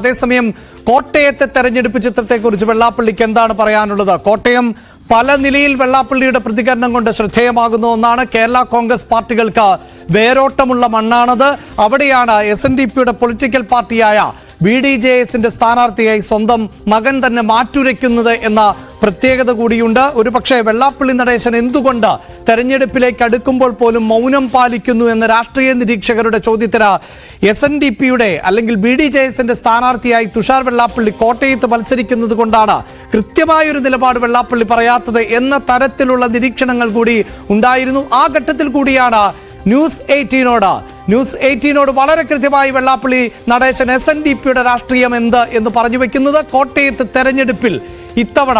അതേസമയം കോട്ടയത്തെ തെരഞ്ഞെടുപ്പ് ചിത്രത്തെക്കുറിച്ച് വെള്ളാപ്പള്ളിക്ക് എന്താണ് പറയാനുള്ളത്? കോട്ടയം പല നിലയിൽ വെള്ളാപ്പള്ളിയുടെ പ്രതികരണം കൊണ്ട് ശ്രദ്ധേയമാകുന്ന ഒന്നാണ്. കേരള കോൺഗ്രസ് പാർട്ടികൾക്ക് വേരോട്ടമുള്ള മണ്ണാണത്. അവിടെയാണ് SNDPയുടെ പൊളിറ്റിക്കൽ പാർട്ടിയായ BDJSന്റെ സ്ഥാനാർത്ഥിയായി സ്വന്തം മകൻ തന്നെ മാറ്റുരയ്ക്കുന്നത് എന്ന പ്രത്യേകത കൂടിയുണ്ട്. ഒരുപക്ഷെ വെള്ളാപ്പള്ളി നടേശൻ എന്തുകൊണ്ട് തെരഞ്ഞെടുപ്പിലേക്ക് അടുക്കുമ്പോൾ പോലും മൗനം പാലിക്കുന്നു എന്ന രാഷ്ട്രീയ നിരീക്ഷകരുടെ ചോദ്യത്തിന് SNDPയുടെ അല്ലെങ്കിൽ BDJSന്റെ സ്ഥാനാർത്ഥിയായി തുഷാർ വെള്ളാപ്പള്ളി കോട്ടയത്ത് മത്സരിക്കുന്നത് കൊണ്ടാണ് കൃത്യമായൊരു നിലപാട് വെള്ളാപ്പള്ളി പറയാത്തത് എന്ന തരത്തിലുള്ള നിരീക്ഷണങ്ങൾ കൂടി ഉണ്ടായിരുന്നു. ആ ഘട്ടത്തിൽ കൂടിയാണ് ന്യൂസ് 18നോട് വളരെ കൃത്യമായി വെള്ളാപ്പള്ളി നടേശൻ SNDPയുടെ രാഷ്ട്രീയം എന്ത് എന്ന് പറഞ്ഞു വെക്കുന്നത്. കോട്ടയത്ത് തെരഞ്ഞെടുപ്പിൽ ഇത്തവണ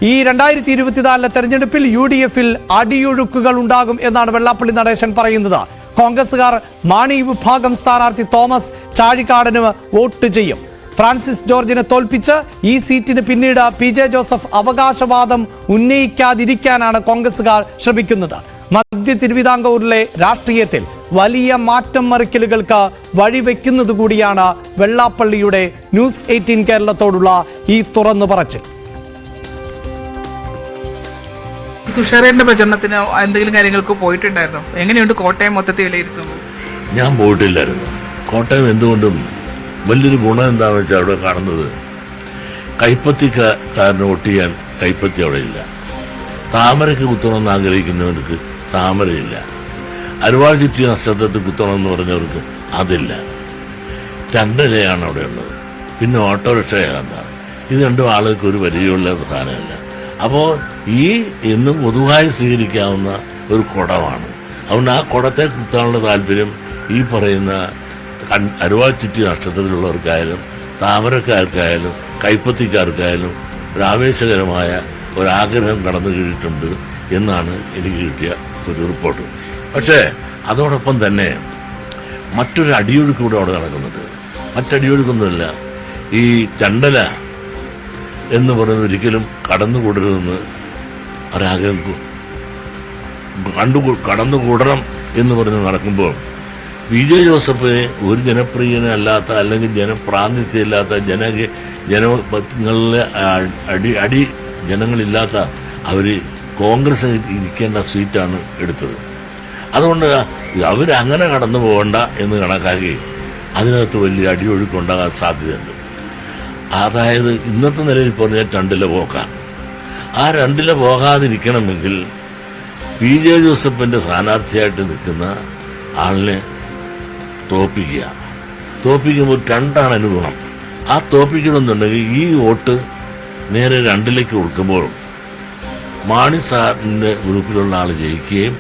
ഈ 2024 തെരഞ്ഞെടുപ്പിൽ UDFൽ അടിയൊഴുക്കുകൾ ഉണ്ടാകും എന്നാണ് വെള്ളാപ്പള്ളി നടേശൻ പറയുന്നത്. കോൺഗ്രസുകാർ മാണി വിഭാഗം സ്ഥാനാർത്ഥി തോമസ് ചാഴികാടന് വോട്ട് ചെയ്യും. ഫ്രാൻസിസ് ജോർജിനെ തോൽപ്പിച്ച് ഈ സീറ്റിന് പിന്നീട് PJ ജോസഫ് അവകാശവാദം ഉന്നയിക്കാതിരിക്കാനാണ് കോൺഗ്രസുകാർ ശ്രമിക്കുന്നത്. മധ്യ തിരുവിതാംകൂറിലെ രാഷ്ട്രീയത്തിൽ വലിയ മാറ്റം മറിക്കലുകൾക്ക് വഴിവെക്കുന്നത് കൂടിയാണ് വെള്ളാപ്പള്ളിയുടെ ന്യൂസ് 18 കേരളത്തോടുള്ള ഈ തുറന്നു പറച്ചിൽ. തുഷാറിന്റെ പ്രചരണത്തിന് എന്തെങ്കിലും കാര്യങ്ങൾക്ക് പോയിട്ടുണ്ടായിരുന്നു? എങ്ങനെയുണ്ട് കോട്ടയം മൊത്തത്തിൽ വിലയിരുത്തുന്നത്? ഞാൻ പോയിട്ടില്ലായിരുന്നു. കോട്ടയം എന്തുകൊണ്ടും വലിയൊരു ഗുണം എന്താണെന്ന് വെച്ചാൽ അവിടെ കാണുന്നത് കൈപ്പത്തിക്കാരന് വോട്ട് ചെയ്യാൻ കൈപ്പത്തി അവിടെ ഇല്ല. താമരയ്ക്ക് കുത്തണമെന്ന് ആഗ്രഹിക്കുന്നവർക്ക് താമരയില്ല. അരുവാൾ ചുറ്റിയ നക്ഷത്രത്തിൽ കുത്തണമെന്ന് പറഞ്ഞവർക്ക് അതില്ല. രണ്ടിലയാണ് അവിടെ ഉള്ളത്. പിന്നെ ഓട്ടോറിക്ഷയാണ്. ഇത് രണ്ടും ആളുകൾക്ക് ഒരു പരിചയമുള്ള സാധനമല്ല. അപ്പോൾ ഈ ഇന്ന് പൊതുവായി സ്വീകരിക്കാവുന്ന ഒരു കുടമാണ്. അതുകൊണ്ട് ആ കുടത്തെ കുത്താനുള്ള താല്പര്യം ഈ പറയുന്ന അരുവാൾ ചുറ്റിയ നക്ഷത്രത്തിലുള്ളവർക്കായാലും താമരക്കാർക്കായാലും കൈപ്പത്തിക്കാർക്കായാലും ഒരു ആവേശകരമായ ഒരാഗ്രഹം കടന്നു കീഴിട്ടുണ്ട് എന്നാണ് എനിക്ക് കിട്ടിയ ഒരു റിപ്പോർട്ട്. പക്ഷേ അതോടൊപ്പം തന്നെ മറ്റൊരു അടിയൊഴുക്ക് കൂടെ അവിടെ നടക്കുന്നുണ്ട്. മറ്റടിയൊഴുക്കൊന്നുമില്ല. ഈ ചണ്ടല എന്ന് പറയുന്നത് ഒരിക്കലും കടന്നുകൂടരുതെന്ന് ഒരാഗ്രഹം കടന്നുകൂടണം എന്ന് പറഞ്ഞ് നടക്കുമ്പോൾ PJ ജോസഫിനെ ഒരു ജനപ്രിയനല്ലാത്ത അല്ലെങ്കിൽ ജനപ്രാതിനിധ്യമില്ലാത്ത ജനങ്ങളിലെ അടി ജനങ്ങളില്ലാത്ത അവർ കോൺഗ്രസ് ഇരിക്കേണ്ട സീറ്റാണ് എടുത്തത്. അതുകൊണ്ട് അവരങ്ങനെ കടന്നു പോകണ്ട എന്ന് കണക്കാക്കി അതിനകത്ത് വലിയ അടിയൊഴുക്കുണ്ടാകാൻ സാധ്യതയുണ്ട്. അതായത് ഇന്നത്തെ നിലയിൽ പറഞ്ഞാൽ രണ്ടില പോക്കാണ്. ആ രണ്ടില പോകാതിരിക്കണമെങ്കിൽ PJ ജോസഫിൻ്റെ സ്ഥാനാർത്ഥിയായിട്ട് നിൽക്കുന്ന ആളിനെ തോപ്പിക്കുമ്പോൾ രണ്ടാണ് അനുഭവം. ആ തോപ്പിക്കണമെന്നുണ്ടെങ്കിൽ ഈ വോട്ട് നേരെ രണ്ടിലേക്ക് കൊടുക്കുമ്പോൾ മാണി സാറിൻ്റെ ഗ്രൂപ്പിലുള്ള ആൾ ജയിക്കുകയും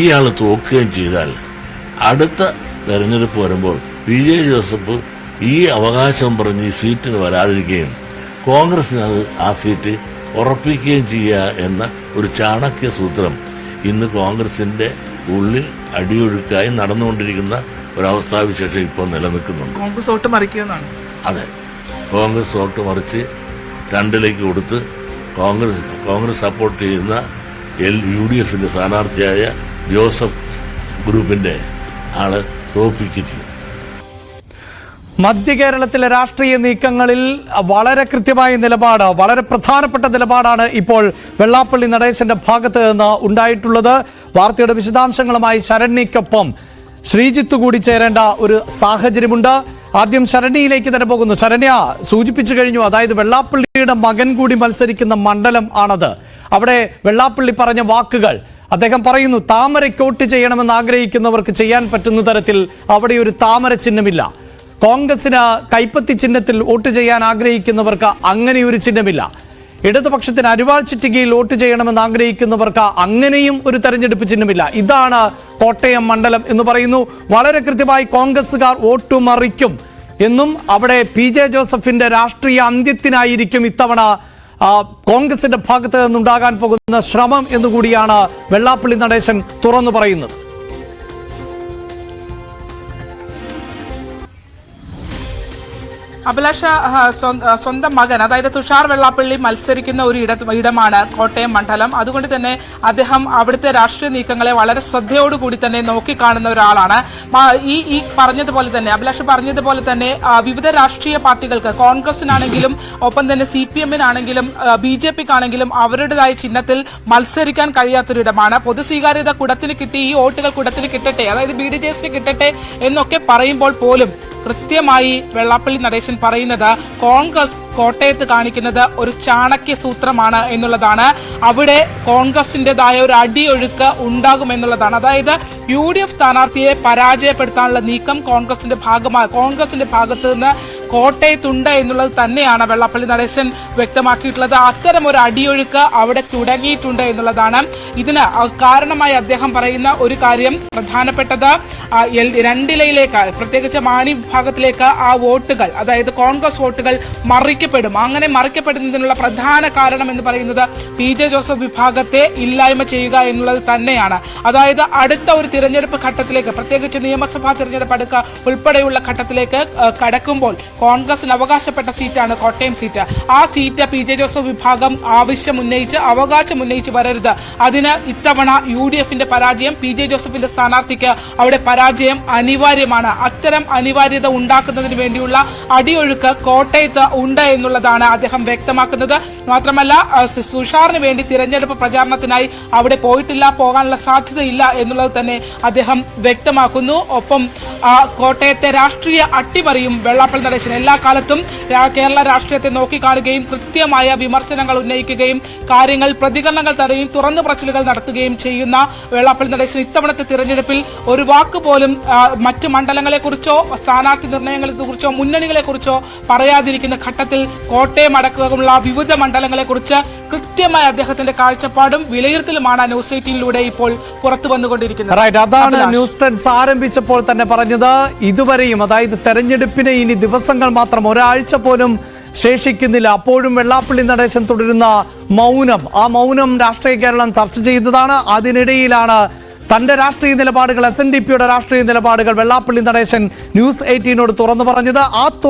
ഈ ആൾ തോക്കുകയും ചെയ്താൽ അടുത്ത തെരഞ്ഞെടുപ്പ് വരുമ്പോൾ PJ ജോസഫ് ഈ അവകാശം പറഞ്ഞ് ഈ സീറ്റിന് വരാതിരിക്കുകയും കോൺഗ്രസിന് ആ സീറ്റ് ഉറപ്പിക്കുകയും ചെയ്യുക എന്ന ഒരു ചാണക്യ സൂത്രം ഇന്ന് കോൺഗ്രസിൻ്റെ ഉള്ളിൽ അടിയൊഴുക്കായി നടന്നുകൊണ്ടിരിക്കുന്ന ഒരവസ്ഥാവിശേഷം ഇപ്പോൾ നിലനിൽക്കുന്നുണ്ട്. കോൺഗ്രസ് വോട്ട് മറിക്കുമെന്നാണ്. അതെ, കോൺഗ്രസ് വോട്ട് മറിച്ച് രണ്ടിലേക്ക് കൊടുത്ത് കോൺഗ്രസ് സപ്പോർട്ട് ചെയ്യുന്ന UDFന്റെ സ്ഥാനാർത്ഥിയായ ജോസഫ് ഗ്രൂപ്പിന്റെ ആള് തോൽപ്പിക്കുന്നു. മധ്യ കേരളത്തിലെ രാഷ്ട്രീയ നീക്കങ്ങളിൽ വളരെ കൃത്യമായ നിലപാട്, വളരെ പ്രധാനപ്പെട്ട നിലപാടാണ് ഇപ്പോൾ വെള്ളാപ്പള്ളി നടേശന്റെ ഭാഗത്ത് നിന്ന് ഉണ്ടായിട്ടുള്ളത്. വാർത്തയുടെ വിശദാംശങ്ങളുമായി ശരണ്യക്കൊപ്പം ശ്രീജിത്ത് കൂടി ചേരേണ്ട ഒരു സാഹചര്യമുണ്ട്. ആദ്യം ശരണ്യയിലേക്ക് തന്നെ പോകുന്നു. ശരണ്യ സൂചിപ്പിച്ചു കഴിഞ്ഞു, അതായത് വെള്ളാപ്പള്ളിയുടെ മകൻ കൂടി മത്സരിക്കുന്ന മണ്ഡലം ആണത്. അവിടെ വെള്ളാപ്പള്ളി പറഞ്ഞ വാക്കുകൾ, അദ്ദേഹം പറയുന്നു താമരയ്ക്ക് വോട്ട് ചെയ്യണമെന്ന് ആഗ്രഹിക്കുന്നവർക്ക് ചെയ്യാൻ പറ്റുന്ന തരത്തിൽ അവിടെ ഒരു താമര ചിഹ്നമില്ല. കോൺഗ്രസിന് കൈപ്പത്തി ചിഹ്നത്തിൽ വോട്ട് ചെയ്യാൻ ആഗ്രഹിക്കുന്നവർക്ക് അങ്ങനെ ഒരു ചിഹ്നമില്ല. ഇടതുപക്ഷത്തിന് അരുവാൾ ചുറ്റികയിൽ വോട്ട് ചെയ്യണമെന്ന് ആഗ്രഹിക്കുന്നവർക്ക് അങ്ങനെയും ഒരു തെരഞ്ഞെടുപ്പ് ചിഹ്നമില്ല. ഇതാണ് കോട്ടയം മണ്ഡലം എന്ന് പറയുന്നു. വളരെ കൃത്യമായി കോൺഗ്രസുകാർ വോട്ട് മറിക്കും എന്നും അവിടെ PJ ജോസഫിന്റെ രാഷ്ട്രീയ അന്ത്യത്തിനായിരിക്കും ഇത്തവണ കോൺഗ്രസിന്റെ ഭാഗത്ത് നിന്നുണ്ടാകാൻ പോകുന്ന ശ്രമം എന്നുകൂടിയാണ് വെള്ളാപ്പള്ളി നടേശൻ തുറന്നു പറയുന്നത്. അഭിലാഷ സ്വന്തം മകൻ അതായത് തുഷാർ വെള്ളാപ്പള്ളി മത്സരിക്കുന്ന ഒരു ഇടമാണ് കോട്ടയം മണ്ഡലം. അതുകൊണ്ട് തന്നെ അദ്ദേഹം അവിടുത്തെ രാഷ്ട്രീയ നീക്കങ്ങളെ വളരെ ശ്രദ്ധയോടുകൂടി തന്നെ നോക്കിക്കാണുന്ന ഒരാളാണ്. ഈ പറഞ്ഞതുപോലെ തന്നെ അഭിലാഷ് പറഞ്ഞതുപോലെ തന്നെ വിവിധ രാഷ്ട്രീയ പാർട്ടികൾക്ക് കോൺഗ്രസിനാണെങ്കിലും ഒപ്പം തന്നെ CPM-നാണെങ്കിലും BJP-ക്കാണെങ്കിലും അവരുടേതായ ചിഹ്നത്തിൽ മത്സരിക്കാൻ കഴിയാത്തൊരിടമാണ്. പൊതുസ്വീകാര്യത കുടത്തിന് കിട്ടി, ഈ വോട്ടുകൾ കുടത്തിന് കിട്ടട്ടെ, അതായത് BDJS-ന് കിട്ടട്ടെ എന്നൊക്കെ പറയുമ്പോൾ പോലും കൃത്യമായി വെള്ളാപ്പള്ളി നടേശൻ പറയുന്നത് കോൺഗ്രസ് കോട്ടയത്ത് കാണിക്കുന്നത് ഒരു ചാണക്യ സൂത്രമാണ് എന്നുള്ളതാണ്. അവിടെ കോൺഗ്രസിന്റേതായ ഒരു അടിയൊഴുക്ക് ഉണ്ടാകുമെന്നുള്ളതാണ്. അതായത് UDF സ്ഥാനാർത്ഥിയെ പരാജയപ്പെടുത്താനുള്ള നീക്കം കോൺഗ്രസിന്റെ ഭാഗത്ത് നിന്ന് കോട്ടയത്തുണ്ട് എന്നുള്ളത് തന്നെയാണ് വെള്ളാപ്പള്ളി നടേശൻ വ്യക്തമാക്കിയിട്ടുള്ളത്. അത്തരം ഒരു അടിയൊഴുക്ക് അവിടെ തുടങ്ങിയിട്ടുണ്ട് എന്നുള്ളതാണ്. ഇതിന് കാരണമായി അദ്ദേഹം പറയുന്ന ഒരു കാര്യം പ്രധാനപ്പെട്ടത് രണ്ടിലയിലേക്ക് പ്രത്യേകിച്ച് മാണി വിഭാഗത്തിലേക്ക് ആ വോട്ടുകൾ അതായത് കോൺഗ്രസ് വോട്ടുകൾ മറിക്കപ്പെടും. അങ്ങനെ മറിക്കപ്പെടുന്നതിനുള്ള പ്രധാന കാരണം എന്ന് പറയുന്നത് PJ ജോസഫ് വിഭാഗത്തെ ഇല്ലായ്മ ചെയ്യുക എന്നുള്ളത് തന്നെയാണ്. അതായത് അടുത്ത ഒരു തിരഞ്ഞെടുപ്പ് ഘട്ടത്തിലേക്ക് പ്രത്യേകിച്ച് നിയമസഭാ തിരഞ്ഞെടുപ്പ് ഉൾപ്പെടെയുള്ള ഘട്ടത്തിലേക്ക് കടക്കുമ്പോൾ കോൺഗ്രസിന് അവകാശപ്പെട്ട സീറ്റാണ് കോട്ടയം സീറ്റ്. ആ സീറ്റ് PJ ജോസഫ് വിഭാഗം അവകാശം ഉന്നയിച്ച് വരരുത്. അതിന് ഇത്തവണ UDF-ന്റെ പരാജയം, PJ ജോസഫിന്റെ സ്ഥാനാർത്ഥിക്ക് അവിടെ പരാജയം അനിവാര്യമാണ്. അത്തരം അനിവാര്യത ഉണ്ടാക്കുന്നതിന് വേണ്ടിയുള്ള അടിയൊഴുക്ക് കോട്ടയത്ത് ഉണ്ട് എന്നുള്ളതാണ് അദ്ദേഹം വ്യക്തമാക്കുന്നത്. മാത്രമല്ല തുഷാറിന് വേണ്ടി തിരഞ്ഞെടുപ്പ് പ്രചാരണത്തിനായി അവിടെ പോകാനുള്ള സാധ്യതയില്ല എന്നുള്ളത് തന്നെ അദ്ദേഹം വ്യക്തമാക്കുന്നു. ഒപ്പം കോട്ടയത്തെ രാഷ്ട്രീയ അട്ടിമറിയും വെള്ളാപ്പള്ളി നടേശൻ എല്ലാ കാലത്തും കേരള രാഷ്ട്രീയത്തെ നോക്കിക്കാണുകയും കൃത്യമായ വിമർശനങ്ങൾ ഉന്നയിക്കുകയും പ്രതികരണങ്ങൾ തരുകയും തുറന്നു പറച്ചിലുകൾ നടത്തുകയും ചെയ്യുന്ന വെള്ളാപ്പള്ളി നടേശൻ ഇത്തവണത്തെ തിരഞ്ഞെടുപ്പിൽ ഒരു വാക്ക് പോലും മറ്റ് മണ്ഡലങ്ങളെക്കുറിച്ചോ സ്ഥാനാർത്ഥി നിർണയങ്ങളെക്കുറിച്ചോ മുന്നണികളെക്കുറിച്ചോ പറയാതിരിക്കുന്ന ഘട്ടത്തിൽ കോട്ടയം അടക്കമുള്ള വിവിധ മണ്ഡലങ്ങളെക്കുറിച്ച് കൃത്യമായ അദ്ദേഹത്തിന്റെ കാഴ്ചപ്പാടും വിലയിരുത്തലുമാണ് ന്യൂസ് 18-ലൂടെ ഇപ്പോൾ പുറത്തു വന്നുകൊണ്ടിരിക്കുന്നത്. അതാണ് ന്യൂസ് 10 ആരംഭിച്ചപ്പോൾ തന്നെ പറഞ്ഞത്. ഇതുവരെയും അതായത് തെരഞ്ഞെടുപ്പിന് ഇനി ദിവസങ്ങൾ മാത്രം, ഒരാഴ്ച പോലും ശേഷിക്കുന്നില്ല. അപ്പോഴും വെള്ളാപ്പള്ളി നടേശൻ തുടരുന്ന മൗനം, ആ മൗനം രാഷ്ട്രീയ കേരളം ചർച്ച ചെയ്തതാണ്. അതിനിടയിലാണ് തന്റെ രാഷ്ട്രീയ നിലപാടുകൾ, SNDP-യുടെ രാഷ്ട്രീയ നിലപാടുകൾ വെള്ളാപ്പള്ളി നടേശൻ ന്യൂസ് 18-നോട് തുറന്നു പറഞ്ഞത്.